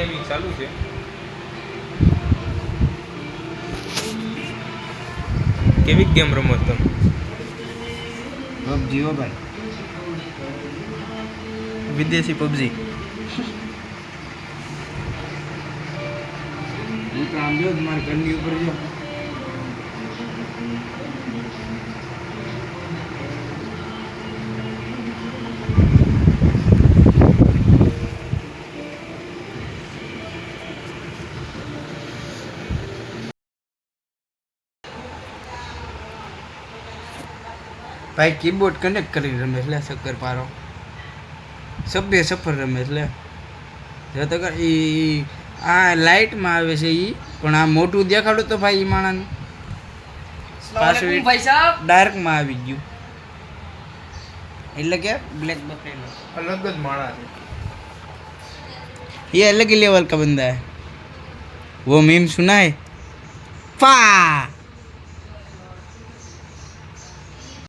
Gaming ચાલુ છે. કેવી ગેમ રમો તમે? પબજી હો ભાઈ, વિદેશી પબજી. હું તો આમ જો મારા ઘરની ઉપર જો ભાઈ કીબોર્ડ કનેક્ટ કરીને રમે એટલે શક્કર પારો સભ્ય સફર રમે એટલે જો તો એ આ લાઇટમાં આવે છે એ પણ આ મોટું દેખાડું તો ભાઈ એ માણસ પાછું ડાર્કમાં આવી ગયું એટલે કે બ્લેક બફેલો અલગ જ માણસ છે. ये अलग ही लेवल का बंदा है. वो मीम सुना है? फा